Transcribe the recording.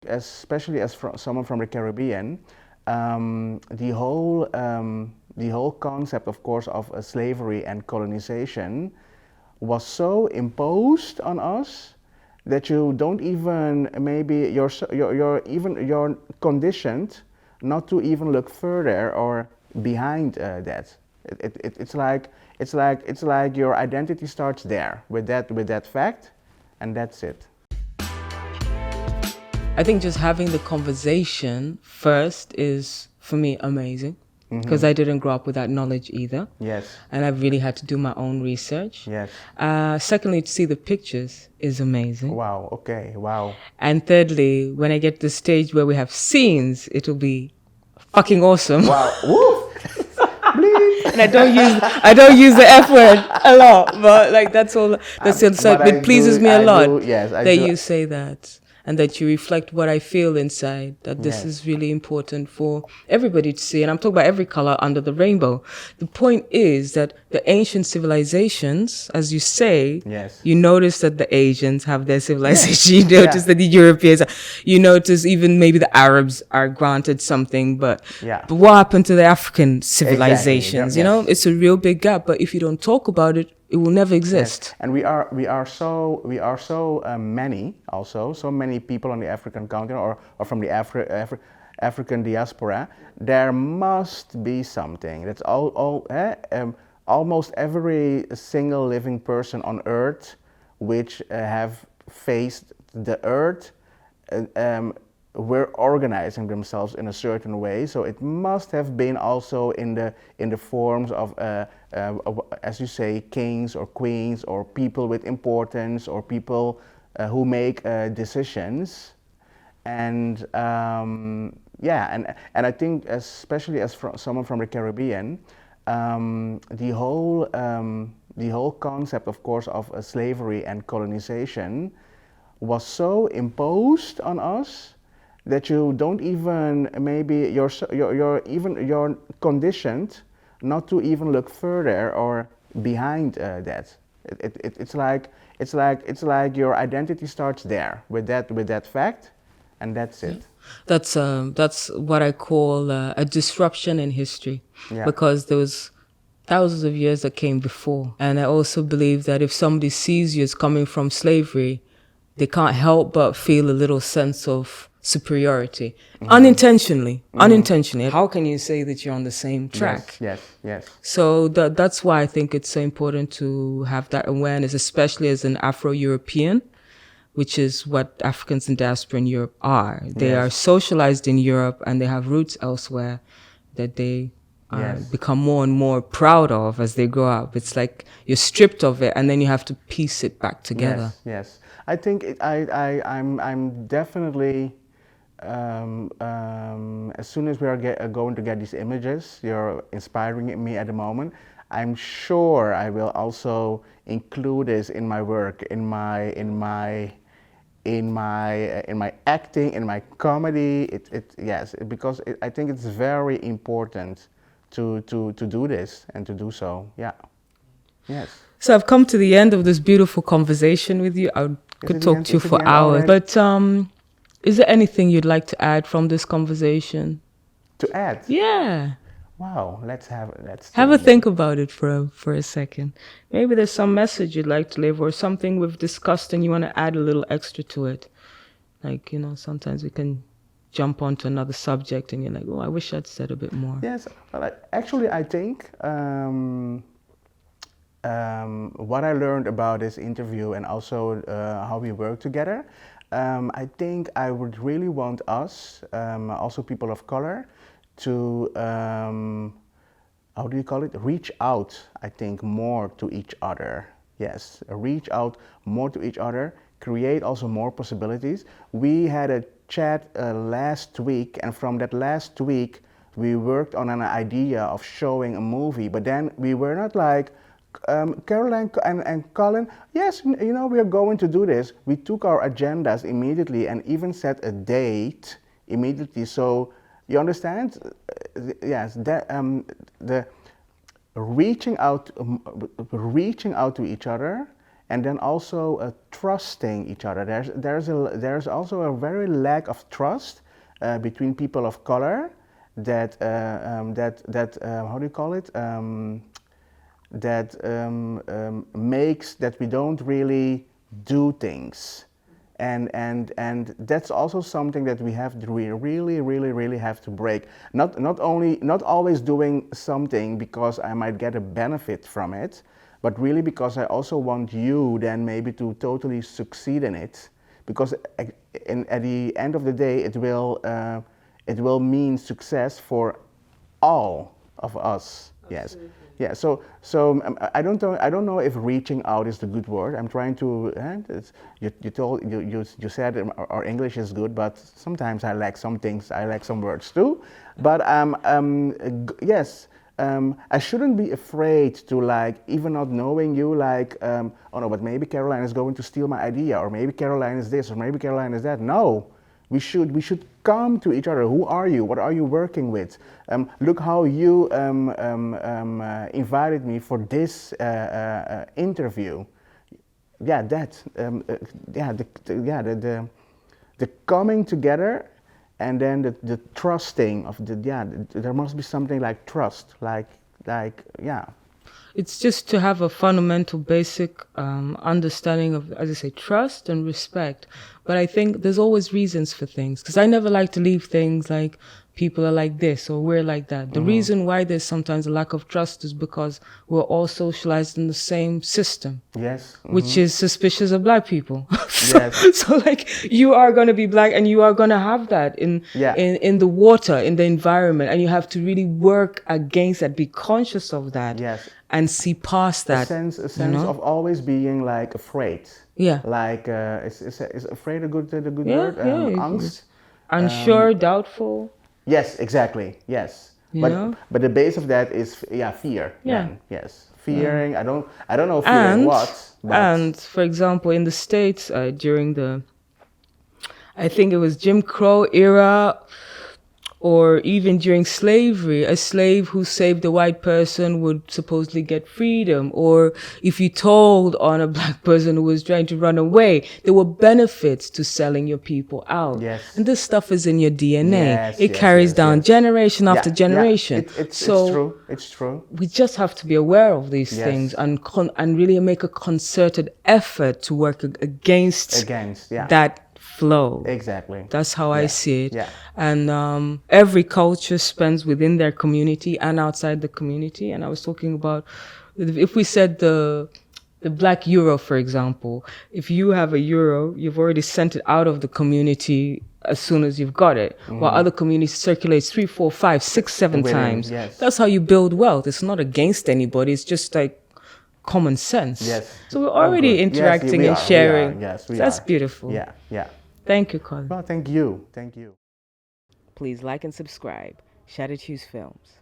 especially as someone from the Caribbean, the whole concept, of course, of slavery and colonization was so imposed on us that you don't even, maybe you're conditioned not to even look further or behind that. It's like your identity starts there with that fact, and that's it. I think just having the conversation first is, for me, amazing, because I didn't grow up with that knowledge either. Yes. And I've really had to do my own research. Yes. Secondly, to see the pictures is amazing. Wow. Okay. Wow. And thirdly, when I get to the stage where we have scenes, it'll be fucking awesome. Wow. Woo! And I don't use the F word a lot, but like that's all. It pleases me a lot that you say that, and that you reflect what I feel inside, that this is really important for everybody to see. And I'm talking about every color under the rainbow. The point is that the ancient civilizations, as you say, you notice that the Asians have their civilization. You notice that the Europeans, you notice even maybe the Arabs are granted something, but what happened to the African civilizations? You know, it's a real big gap. But if you don't talk about it, it will never exist. Yes. And we are so many, also so many people on the African continent or from the African diaspora. There must be something. That's almost every single living person on Earth which have faced the Earth were organizing themselves in a certain way. So it must have been also in the forms of, as you say, kings or queens or people with importance or people who make decisions. And and I think, especially as someone from the Caribbean, the whole concept, of course, of slavery and colonization was so imposed on us that you don't even, maybe you're conditioned not to even look further or behind that. It's like your identity starts there with that fact, and that's it. That's what I call a disruption in history, because there was thousands of years that came before. And I also believe that if somebody sees you as coming from slavery, they can't help but feel a little sense of superiority, unintentionally. How can you say that you're on the same track? Yes. So that's why I think it's so important to have that awareness, especially as an Afro-European, which is what Africans in diaspora in Europe are. They are socialized in Europe and they have roots elsewhere that they become more and more proud of as they grow up. It's like you're stripped of it and then you have to piece it back together. Yes. I think I'm definitely, as soon as we are going to get these images, you're inspiring me at the moment. I'm sure I will also include this in my work, in my acting, in my comedy. Because I think it's very important to do this and to do so. Yeah. Yes. So I've come to the end of this beautiful conversation with you. I could talk to you for hours. But is there anything you'd like to add from this conversation? To add? Yeah. Wow. Let's have a think about it for a second. Maybe there's some message you'd like to leave or something we've discussed and you want to add a little extra to it. Like, sometimes we can jump onto another subject and you're like, oh, I wish I'd said a bit more. Yes. Actually, I think what I learned about this interview and also how we work together, I think I would really want us, also people of color, to, how do you call it? Reach out, I think, more to each other. Yes, reach out more to each other, create also more possibilities. We had a chat last week, and from that last week, we worked on an idea of showing a movie, but then we were not like, Caroline and Collin, yes, we are going to do this. We took our agendas immediately and even set a date immediately. So you understand? Yes, the reaching out to each other and then also trusting each other. There's also a very lack of trust between people of color that how do you call it? That makes that we don't really do things. And that's also something that we have to really have to break. Not always doing something because I might get a benefit from it, but really because I also want you then maybe to totally succeed in it. Because at the end of the day, it will mean success for all of us. Absolutely. Yes. Yeah, so I don't know if reaching out is the good word. I'm trying to. You said our English is good, but sometimes I lack some things. I lack some words too. But yes, I shouldn't be afraid to, like, even not knowing you, like, oh no, but maybe Caroline is going to steal my idea, or maybe Caroline is this, or maybe Caroline is that. No. We should come to each other. Who are you? What are you working with? Look how you invited me for this interview. Yeah, that. The coming together, and then the trusting of the. Yeah, there must be something like trust, like yeah. It's just to have a fundamental, basic understanding of, as I say, trust and respect. But I think there's always reasons for things, because I never like to leave things like people are like this or we're like that. The reason why there's sometimes a lack of trust is because we're all socialized in the same system. Yes. Which is suspicious of black people. So like, you are going to be black and you are going to have that in the water, in the environment, and you have to really work against that, be conscious of that. Yes. And see past that. A sense of always being like afraid. Yeah. Like is afraid the good word? Angst. Unsure, doubtful. Yes, exactly. Yes. But the base of that is fear. Yeah. Then. Yes. Fearing. I don't know fearing what. But and for example, in the States during I think it was Jim Crow era, or even during slavery, a slave who saved a white person would supposedly get freedom. Or if you told on a black person who was trying to run away, there were benefits to selling your people out. Yes. And this stuff is in your DNA. Yes, it carries down generation after generation. It's true. It's true. We just have to be aware of these things and really make a concerted effort to work against that flow. Exactly. That's how I see it. Yeah. And every culture spends within their community and outside the community. And I was talking about, if we said the black euro, for example, if you have a euro, you've already sent it out of the community as soon as you've got it. While other communities circulates 3, 4, 5, 6, 7 times. Yes. That's how you build wealth. It's not against anybody. It's just like common sense. Yes. So we're already interacting and sharing. Yes, That's beautiful. Yeah. Thank you, Collin. Well, thank you. Please like and subscribe. Shout at Hues Films.